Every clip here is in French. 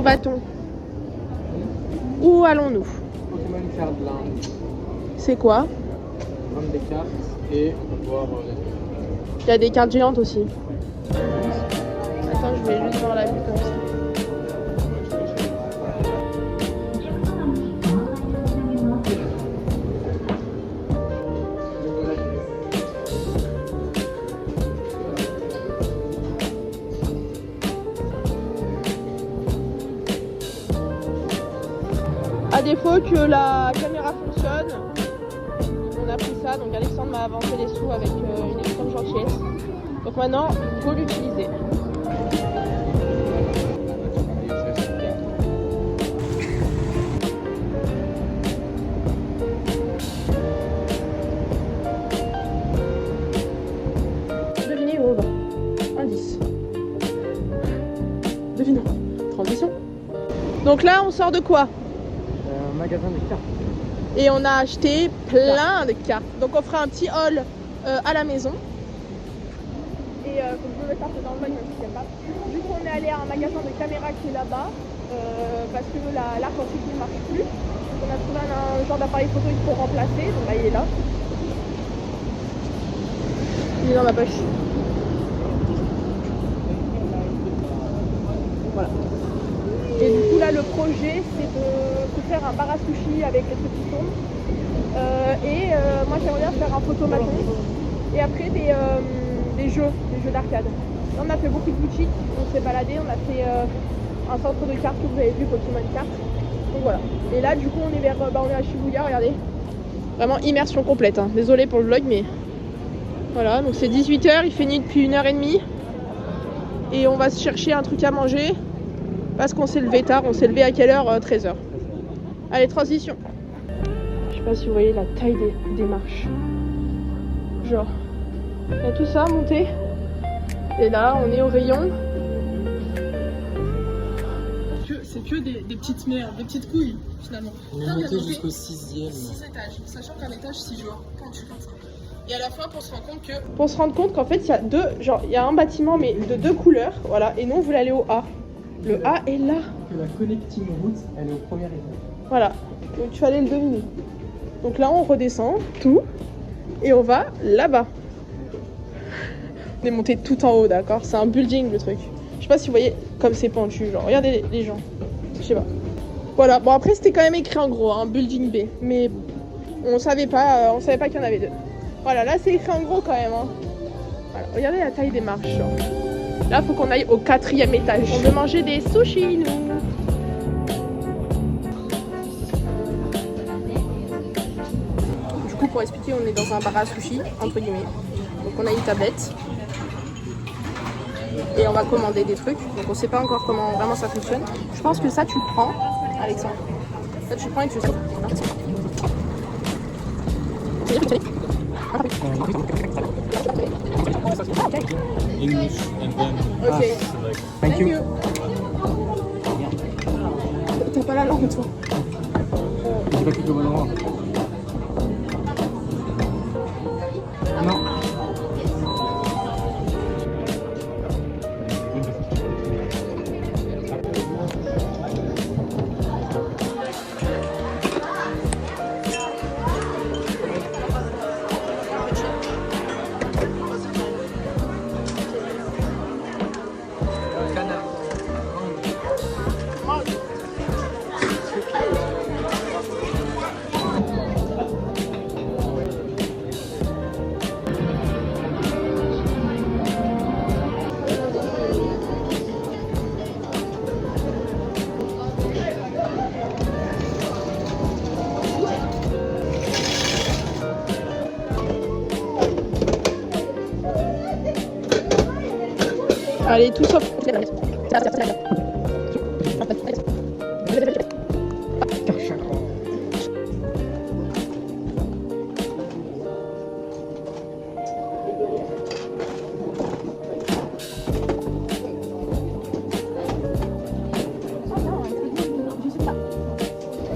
bâton. Où allons-nous? Pokémon Card Land. C'est quoi? Vendre des cartes et on va voir Il y a des cartes géantes aussi. Attends, je vais juste voir la vue comme ça. À défaut que la caméra fonctionne, on a pris ça, donc Alexandre m'a avancé les sous avec une extrême gentillesse. Donc maintenant, il faut l'utiliser. Devinez où on va. Indice. Devinons. Transition. Donc là, on sort de quoi? magasin de cartes. Et on a acheté plein de cartes. Donc on fera un petit haul à la maison. Et comme je veux le faire dans le bac, même si pas. Du coup, on est allé à un magasin de caméras qui est là-bas. Parce que l'arc en fait ne marche plus. Donc on a trouvé un genre d'appareil photo qu'il faut remplacer. Donc là, il est là. Il est dans ma poche. Voilà. Et du coup là le projet c'est de faire un bar à sushi avec les trucs qui tournent. Moi j'aimerais bien faire un photomaton. Et après des jeux d'arcade. Là on a fait beaucoup de boutiques, on s'est baladé, on a fait un centre de cartes que vous avez vu, Pokémon Cartes. Donc voilà. Et là du coup on est on est à Shibuya, regardez. Vraiment immersion complète, hein. Désolée pour le vlog mais voilà, donc c'est 18 h, il fait nuit depuis 1h30. Et on va se chercher un truc à manger. Parce qu'on s'est levé tard, on s'est levé à quelle heure? 13 h. Allez, transition. Je sais pas si vous voyez la taille des marches. Genre, il y a tout ça à monter. Et là, on est au rayon. C'est que des petites merdes, des petites couilles finalement. On est monté jusqu'au 6e. 6 étages, sachant qu'un étage 6 jours. Quand tu comptes ça. Et à la fin, pour se rendre compte qu'en fait, il y a il y a un bâtiment mais de 2 couleurs, voilà. Et nous, on voulait aller au A. Le A est là. Que la connecting route, elle est au premier étage. Voilà, donc tu vas aller le deviner. Donc là, on redescend tout et on va là-bas. On est monté tout en haut, d'accord? C'est un building le truc. Je sais pas si vous voyez comme c'est pentu, genre regardez les gens. Je sais pas. Voilà, bon après c'était quand même écrit en gros, hein, building B. Mais on savait pas qu'il y en avait 2. Voilà, là c'est écrit en gros quand même. Hein. Voilà, regardez la taille des marches. Genre. Là, faut qu'on aille au 4e étage. On veut manger des sushis, nous. Du coup, pour expliquer, on est dans un bar à sushi, entre guillemets. Donc, on a une tablette. Et on va commander des trucs. Donc, on sait pas encore comment vraiment ça fonctionne. Je pense que ça, tu le prends, Alexandre. Ça, tu le prends et tu le sors. English and then Okay. Thank you. T'as pas la langue, toi. J'ai pas cliqué au bon endroit. Non. Allez, tout sauf.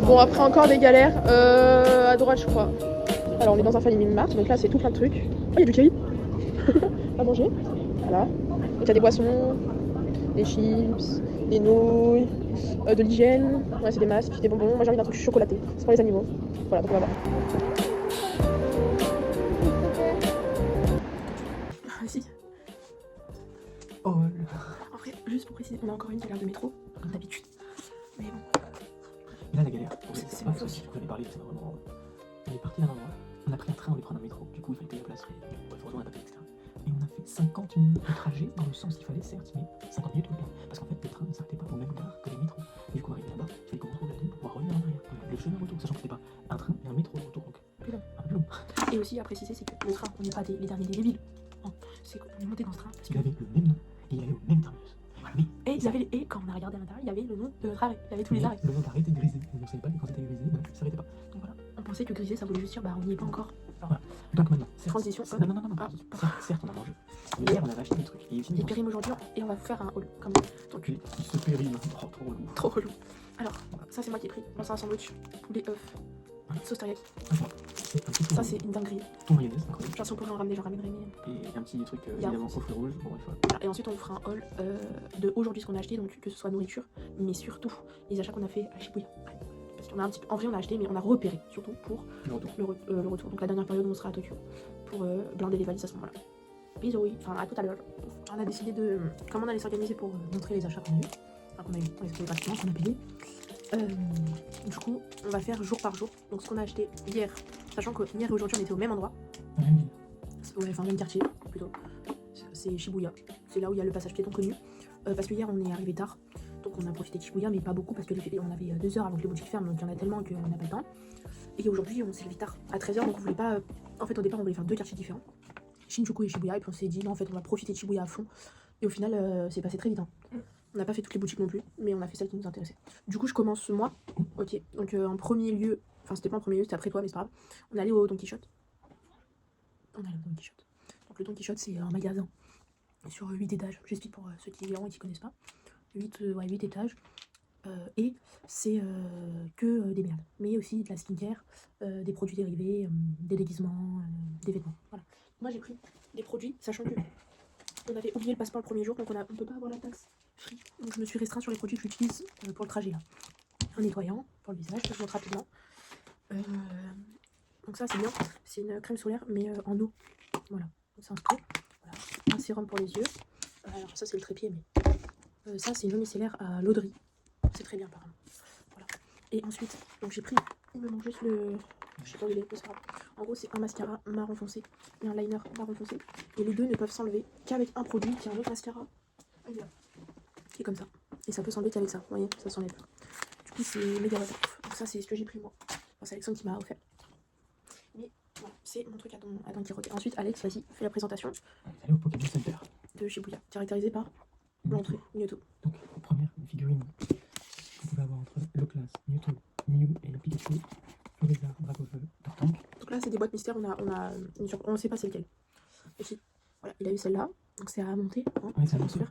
Bon, après encore des galères. À droite, je crois. Alors, on est dans un Family Mart, donc là, c'est tout plein de trucs. Oh, il y a du curry à manger. Voilà. Donc, il y a des boissons, des chips, des nouilles, de l'hygiène, ouais, c'est des masques, des bonbons. Moi j'ai envie d'un truc chocolaté, c'est pour les animaux. Voilà, donc on va voir. Ici. Oh là. Après, juste pour préciser, on a encore une galère de métro, comme d'habitude. Mais bon. Et là, la galère, C'est pas faux. ce qu'on avait parlé, c'est vraiment. On est parti d'un endroit, on a pris un train, on voulait prendre un métro, du coup il fallait payer la place, bref, heureusement on a pas payé, etc. Et on a fait 50 minutes de trajet dans le sens qu'il fallait, certes, mais 50 minutes ou pas. Parce qu'en fait, les trains ne s'arrêtaient pas au même gare que les métros. Et du coup, arrivé là-bas, il fallait qu'on retrouve la ligne pour pouvoir revenir en arrière. Le chemin retour, sachant que c'était pas un train et un métro de retour, donc Plus long. un peu plus long. Et aussi à préciser, c'est que le train, on n'est pas les derniers des débiles. Non, c'est qu'on est monté dans ce train. Parce qu'il avait le même nom et il allait au même terminus. Voilà. Mais Et quand on a regardé à l'intérieur, il y avait le nom de notre arrêt. Il y avait tous les arrêts. le nom d'arrêt était grisé. Et on ne savait pas que quand c'était grisé, bah, ça s'arrêtait pas. Donc voilà, on pensait que grisé ça voulait juste dire bah on n'y est pas encore. Voilà. Donc maintenant, certes, Transition. Non, non, non, non. Certes, on a mangé. Mais hier, on avait acheté des trucs. Et Il fini. périme aujourd'hui et on va vous faire un haul comme Donc il se périme. Oh, trop relou. trop relou. Alors, ça c'est moi qui ai pris. Bon, c'est un sandwich, poulet œuf, sauce teriyaki. C'est un petit peu Ça c'est une dinguerie. ton mayonnaise, incroyable. Genre si on pourrait en ramener, j'en ramènerais mais. Et un petit truc, Il y a évidemment, au fruits rouges. Bon, bref, voilà. Voilà. Et ensuite on vous fera un haul de aujourd'hui ce qu'on a acheté, donc que ce soit nourriture, mais surtout les achats qu'on a fait à Shibuya. Parce qu'on a un petit peu, en vrai on a acheté mais on a repéré surtout pour Le retour. le retour. Donc la dernière période où on sera à Tokyo pour blinder les valises à ce moment-là. Bisous, oui. Enfin à tout à l'heure. On a décidé de comment on allait s'organiser pour montrer les achats qu'on a eu. Enfin qu'on a eu, on les a payés gratuitement, qu'on a payé. Du coup, on va faire jour par jour. Donc ce qu'on a acheté hier, sachant que hier et aujourd'hui on était au même endroit. Même ville. Ouais, enfin même quartier plutôt. C'est Shibuya. C'est là où il y a le passage piéton connu. Parce que hier on est arrivé tard. Donc on a profité de Shibuya, mais pas beaucoup parce que on avait 2 heures avant que les boutiques ferment, donc il y en a tellement qu'on n'a pas le temps. Et aujourd'hui on s'est levé tard à 13h, donc on voulait pas. En fait au départ on voulait faire 2 quartiers différents, Shinjuku et Shibuya, et puis on s'est dit non en fait on va profiter de Shibuya à fond. Et au final c'est passé très vite. Hein. On n'a pas fait toutes les boutiques non plus, mais on a fait celles qui nous intéressaient. Du coup je commence moi. Ok, donc en premier lieu, enfin c'était pas en premier lieu, c'était après toi mais c'est pas grave. On est allé au Don Quichotte. On est allé au Don Quichotte. Donc le Don Quichotte c'est un magasin sur 8 étages, j'explique pour ceux qui verront et qui connaissent pas. 8 étages. Et c'est que des merdes, mais aussi de la skincare, des produits dérivés, des déguisements, des vêtements. Voilà. Moi j'ai pris des produits, sachant que on avait oublié le passeport le premier jour, donc on peut pas avoir la taxe free. Donc je me suis restreint sur les produits que j'utilise pour le trajet là. Un nettoyant pour le visage, je vous montre rapidement. Donc ça c'est bien, c'est une crème solaire mais en eau. Voilà, c'est un spray. Voilà. Un sérum pour les yeux. Alors ça c'est le trépied mais ça c'est une eau micellaire à l'auderie. C'est très bien apparemment. Voilà. Et ensuite, donc j'ai pris, il me manque juste le. Je sais pas où il est, mais c'est pas grave. En gros, c'est un mascara marron foncé et un liner marron foncé. Et les deux ne peuvent s'enlever qu'avec un produit qui est un autre mascara. Qui est comme ça. Et ça peut s'enlever qu'avec ça. Vous voyez, ça s'enlève. Du coup, c'est méga waterproof. Donc ça, c'est ce que j'ai pris moi. Enfin, c'est Alexandre qui m'a offert. Mais voilà, c'est mon truc à Don Quirote. Ensuite, Alex, vas-y, fais la présentation. Allez au Pokémon Center. De Shibuya, caractérisé par l'entrée, Mewtwo. Donc, première figurine. Vous pouvez avoir entre Loclas, Mewtwo, Mew et Pikachu, Charizard, Dracofeu, Tortank. Donc là, c'est des boîtes mystères, on ne sait pas c'est lequel. Ici, voilà, il a eu celle-là, donc c'est à monter. Hein, Ouais, c'est un super.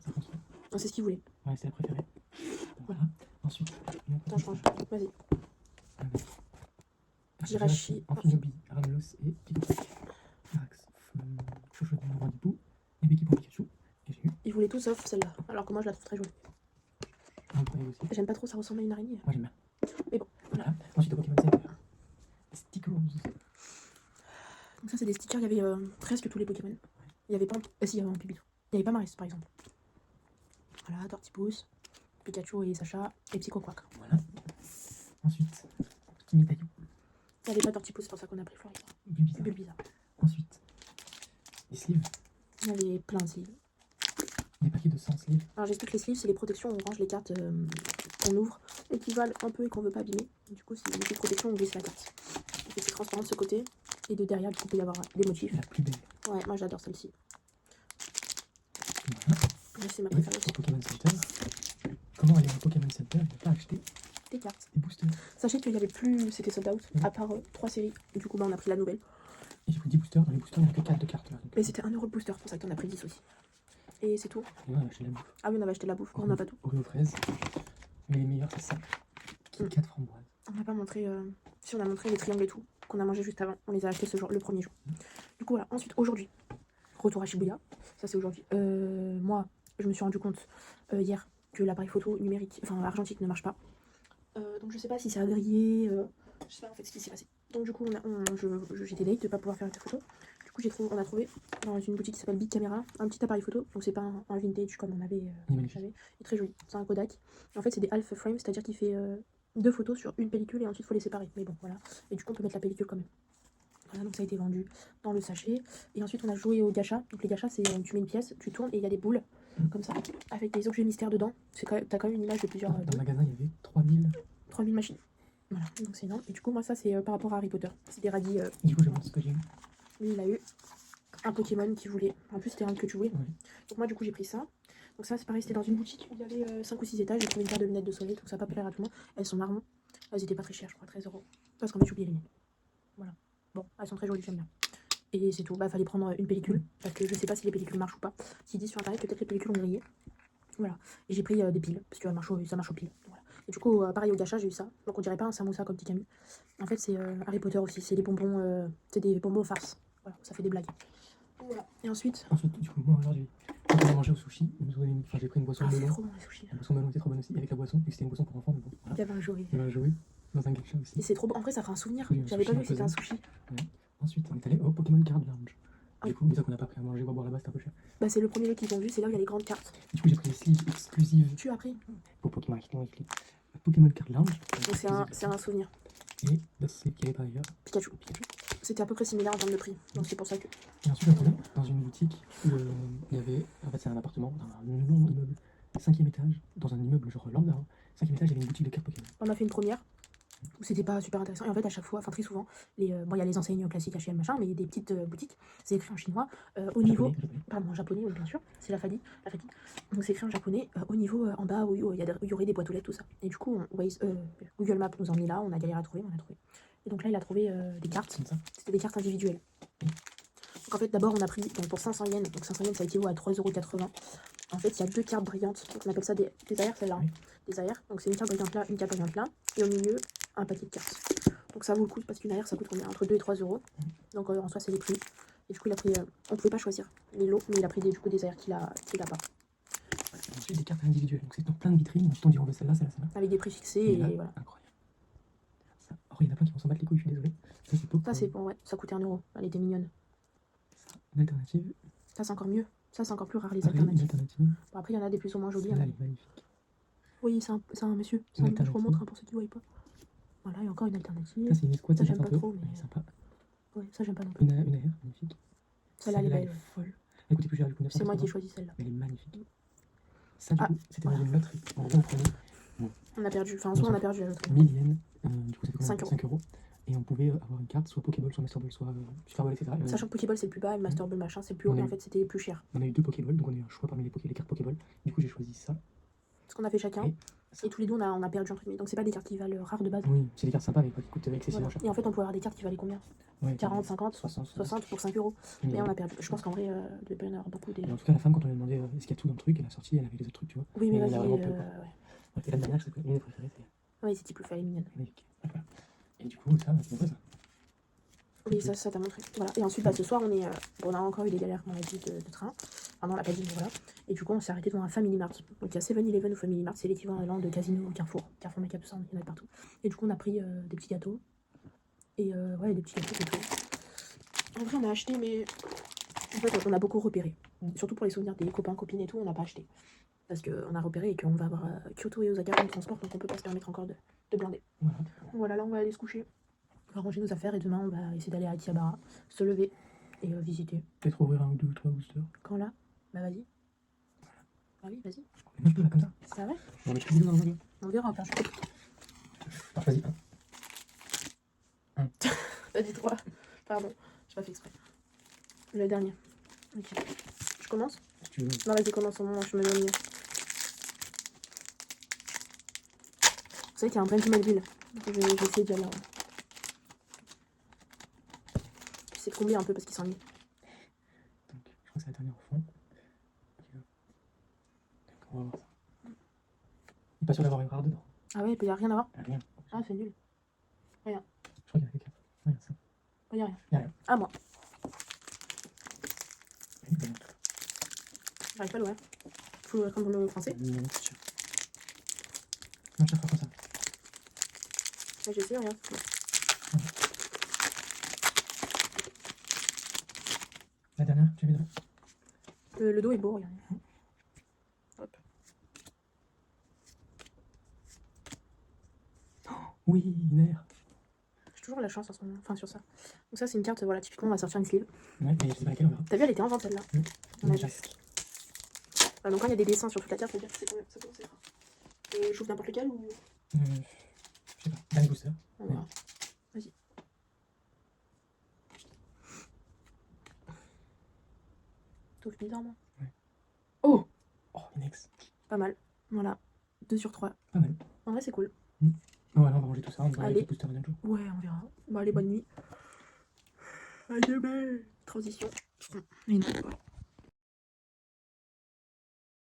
Non, c'est ce qu'il voulait. Ouais, c'est la préférée. Voilà. Ensuite, Attends, je range. Vas-y. avec Jirachi, Amphinobi, Ramlos et Pikachu. Arax, Chouchou, Roi du Pou, et Becky pour Pikachu. Et j'ai eu Il voulait tout sauf celle-là, alors que moi je la trouve très jolie. un point aussi. J'aime pas trop, ça ressemble à une araignée. Moi j'aime bien. Mais bon, Voilà. Ensuite au Pokémon Center. Stickers. donc ça c'est des stickers, il y avait presque tous les Pokémon. Il y avait pas. Si, il y avait un Pibito. Il n'y avait pas Maris par exemple. Voilà, Tortipousse, Pikachu et Sacha, et Psycho Quack. Voilà. Ensuite, Kimitayu. Il n'y avait pas Tortipousse, c'est pour ça qu'on a pris Florida. Bulbizarre. Bulbizarre. Ensuite, les sleeves. Il y avait plein de sleeves. Des paquets de 100 sleeves. Alors j'explique les sleeves, c'est les protections où on range les cartes qu'on ouvre et qui valent un peu et qu'on veut pas abîmer. Du coup, c'est des protections où on glisse la carte. Et c'est transparent de ce côté. Et de derrière, il peut y avoir des motifs. La plus belle. Ouais, moi j'adore celle-ci. Voilà. C'est ma Et préférée au aussi. Pokémon Center. Comment aller au Pokémon Center et ne pas acheter Des cartes. des boosters? Sachez qu'il y avait plus, c'était sold out, à part 3 séries. Et du coup, bah, on a pris la nouvelle. Et j'ai pris 10 boosters. Dans les boosters, il n'y a que 4 de cartes là. Donc, Mais c'était 1€ le booster, c'est pour ça que t'en as pris 10 aussi. Et c'est tout. et là, on a acheté de la bouffe. Ah oui, on avait acheté la bouffe, on n'a pas tout. Oreo fraise. Mais les meilleurs, c'est ça. Kit Kat framboise. On n'a pas montré, si on a montré les triangles et tout, qu'on a mangé juste avant. On les a achetés ce jour, le premier jour. Du coup, voilà. Ensuite, aujourd'hui, retour à Shibuya. Ça, c'est aujourd'hui. Moi, je me suis rendu compte hier que l'appareil photo numérique, enfin argentique ne marche pas. Donc je sais pas si ça a grillé, je sais pas en fait ce qui s'est passé. Donc du coup j'étais deg de pas pouvoir faire des photos. Du coup on a trouvé dans une boutique qui s'appelle Big Camera un petit appareil photo. Donc c'est pas un vintage comme on avait. Il est très joli. C'est un Kodak. Et en fait c'est des half frames, c'est-à-dire qu'il fait 2 photos sur une pellicule et ensuite il faut les séparer. Mais bon voilà. Et du coup on peut mettre la pellicule quand même. Voilà, donc ça a été vendu dans le sachet. Et ensuite on a joué au gacha. Donc les gachas c'est tu mets une pièce, tu tournes et il y a des boules comme ça avec des objets mystères dedans. T'as quand même une image de plusieurs. Dans le magasin il y avait 3000 machines. Voilà, donc c'est énorme. Et du coup moi ça c'est par rapport à Harry Potter. C'est des radis. Du coup, je montre ce que j'ai eu. Lui il a eu un Pokémon qu'il voulait. En plus c'était un que tu voulais. Ouais. Donc moi du coup j'ai pris ça. Donc ça c'est pareil, c'était dans une boutique où il y avait 5 ou 6 étages. J'ai trouvé une paire de lunettes de soleil, donc ça va pas plaire à tout le monde. Elles sont marron. Elles étaient pas très chères, je crois, 13 €. Parce qu'en fait j'ai oublié les miennes. Voilà. Bon, elles sont très jolies, j'aime bien. Et c'est tout. Bah fallait prendre une pellicule. Parce que je sais pas si les pellicules marchent ou pas. S'ils disent sur internet peut-être les pellicules ont grillé. Voilà. Et j'ai pris des piles. Parce que ça marche aux piles. Voilà. Et du coup, pareil au gacha, j'ai eu ça. Donc on dirait pas un samoussa comme dit Camille. En fait c'est Harry Potter aussi. C'est des bonbons. C'est des bonbons farce. Voilà, ça fait des blagues. Voilà. Et ensuite, du coup, moi aujourd'hui, quand on a mangé au sushi, j'ai pris une boisson c'est melon. trop bon les sushis. La boisson melon était trop bonne aussi, avec la boisson, vu que c'était une boisson pour enfants, mais bon, voilà. Il y avait un jouet. Il y avait un jouet dans un gacha aussi. Et c'est trop bon. En vrai, ça fait un souvenir. Oui, un J'avais pas sushi vu que c'était un imposant. sushi. Ouais. Ensuite, on est allé au Pokémon Card Lounge. Ah. Du coup, mais ça qu'on n'a pas pris à manger ou à boire là-bas, c'était un peu cher. Bah, c'est le premier lieu qu'ils ont vu. C'est là où il y a les grandes cartes. Du coup, j'ai pris les sleeves exclusives Tu as pris. pour Pokémon Card Lounge. Donc c'est un souvenir. Et d'autres sleeves qu'il y avait par ailleurs. Pikachu. C'était à peu près similaire en termes de prix. Donc c'est pour ça que. Et ensuite, on est dans une boutique où il y avait. En fait, c'est un appartement dans un long immeuble, 5e étage, dans un immeuble genre lambda. 5e étage, il y avait une boutique de cartes Pokémon. On a fait une première où c'était pas super intéressant. Et en fait, à chaque fois, enfin très souvent, bon, il y a les enseignes classiques H&M machin, mais il y a des petites boutiques. C'est écrit en chinois. Au niveau. Pardon, en japonais, oui, bien sûr. C'est la Fadi. Donc c'est écrit en japonais. Au niveau en bas où il y aurait des boîtes aux lettres, tout ça. Et du coup, Google Maps nous a mis là. On a galéré à trouver. On a trouvé. Et donc là, il a trouvé des cartes. C'était des cartes individuelles. Donc en fait, d'abord, on a pris donc, pour 500 yens. Donc 500 yens, ça équivaut à 3,80 €. En fait, il y a 2 cartes brillantes. Donc on appelle ça des aères, celle-là. Oui. Des aères. Donc c'est une carte brillante là, une carte brillante là. Et au milieu, un paquet de cartes. Donc ça vaut le coup parce qu'une aère, ça coûte combien? Entre 2 et 3 €. Donc en soi, c'est les prix. Et du coup, il a pris. On pouvait pas choisir les lots, mais il a pris du coup des aères qu'il a pas. Voilà. Ensuite, des cartes individuelles. Donc c'est dans plein de vitrines. Ensuite, on dit on veut celle-là, celle-là, celle-là. Avec des prix fixés Et et là, voilà. incroyable. Ça. Oh, il y en a plein qui vont s'en battre les couilles, je suis désolé. Ça, c'est pas. Ça, c'est bon, ouais. Ça coûtait 1 €. Elle était mignonne. Une alternative. Ça, c'est encore mieux. Ça, c'est encore plus rare les Pareil, alternatives. une alternative. Bon, après, il y en a des plus ou moins jolies. Celle-là, Hein. elle est magnifique. Oui, c'est un monsieur. Je vous remontre pour ceux qui ne voient pas. Voilà, il y a encore une alternative. Ça, c'est une escouade, Ça, c'est j'aime pas trop, elle mais. est sympa. Ouais, ça, j'aime pas non plus. Une aire, magnifique. Celle-là, elle est belle. Folle. Elle coûtait plus cher du coup. C'est moi qui ai choisi celle-là. Elle est magnifique. Ça, du Ah, coup, c'était dans une loterie. En gros, on prenait On a perdu. Enfin, en soi, on a perdu la loterie. 1000 yens. Du coup, ça fait 5 5 €. Et on pouvait avoir une carte, soit Pokéball, soit Master Ball, soit Super Ball, etc. Sachant que Pokéball c'est le plus bas et Master Ball machin c'est le plus haut, mais en fait c'était plus cher. On a eu 2 Pokéballs, donc on a eu un choix parmi les cartes Pokéball. Du coup, j'ai choisi ça. Ce qu'on a fait chacun. Et Et tous les deux on a perdu entre guillemets. Donc c'est pas des cartes qui valent rares de base. oui, c'est des cartes sympas, mais pas qui coûtent excessivement Voilà. cher. Et en fait on pouvait avoir des cartes qui valaient combien? Ouais, 40, 50, 60 pour 5 €. Mais Et on a perdu. Je pense qu'en vrai, il devait pas y en avoir beaucoup. en tout cas, la femme, quand on lui a demandé est-ce qu'il y a tout dans le truc, elle a sorti, elle avait les autres trucs, tu vois. Oui, mais il y en a vas-y. vraiment peu, quoi. Ouais. Et la dernière, c'est une de mes préférées, c'est Oui, c'est type le fait, elle est mignonne. magnifique. Voilà. Et du coup, ça, c'est ça. Oui, ça t'a montré. Voilà. Et ensuite, ce soir, on a encore eu des galères dans la vie de train. Enfin, dans la cabine, voilà. Et du coup, on s'est arrêté devant un Family Mart. Donc, il y a 7-Eleven ou Family Mart, c'est l'équivalent de Casino ou Carrefour. Carrefour Make-up, tout ça, il y en a partout. Et du coup, on a pris des petits gâteaux. Et ouais, des petits gâteaux, c'est tout. En vrai, on a acheté, mais en fait, on a beaucoup repéré. Surtout pour les souvenirs des copains, copines et tout, on n'a pas acheté. Parce qu'on a repéré et qu'on va avoir Kyoto et Osaka comme transport, donc on peut pas se permettre encore de blinder. Voilà. Voilà, là, on va aller se coucher. On va ranger nos affaires et demain on va essayer d'aller à Akihabara, se lever et visiter. Peut-être ouvrir 1 ou 2 ou 3 boosters. Quand là? Bah vas-y. Ah oui, vas-y. On mange tout là comme ça. Ça va? On va mettre tout dans le jeu. On verra, enfin, Alors, vas-y. T'as dit 3. Pardon, j'ai pas fait exprès. Le dernier. Ok. Je commence? Si tu veux. Non, vas-y, commence au moment où je me donne mieux. Vous savez qu'il y a un plein de Melville. Je vais essayer d'y aller. J'essaie de combler un peu parce qu'ils sont mis. Donc, je crois que c'est la dernière au fond. Donc, on va voir ça. Il n'est pas sûr d'avoir une rare dedans. Ah ouais, il n'y a rien à voir. Rien. Ah, c'est nul. Je crois qu'il y a quelqu'un. Regarde ça. Il n'y a rien. Il y a rien. Ah, moi. Oui, ben, J'arrive pas à l'ouvrir. Faut l'ouvrir comme le français. non, c'est sûr. Non, chaque fois comme ça. Ouais, j'ai essayé, regarde. La dernière, tu avais là. Le dos est beau, regardez. Hop. Oui, nerf. J'ai toujours la chance en ce moment, enfin sur ça. Donc ça c'est une carte, voilà, typiquement on va sortir une sleeve. Ouais, mais je sais pas laquelle on verra. T'as vu, elle était en vente celle-là. On a vu. Jack. Voilà, donc quand il y a des dessins sur toute la carte, ça veut dire que ça commence à être rare. J'ouvre n'importe lequel ou... Je sais pas, dernier booster. On verra. Vas-y. T'ouvres bizarrement. Ouais. Oh, Oh, Inex. pas mal. Voilà. 2 sur 3. Pas mal. En vrai c'est cool. Oh, ouais, on va ranger tout ça, on va Allez. avec le booster le même jour. Ouais, on verra. Bah allez, bonne nuit. À demain. Transition. Et non, voilà.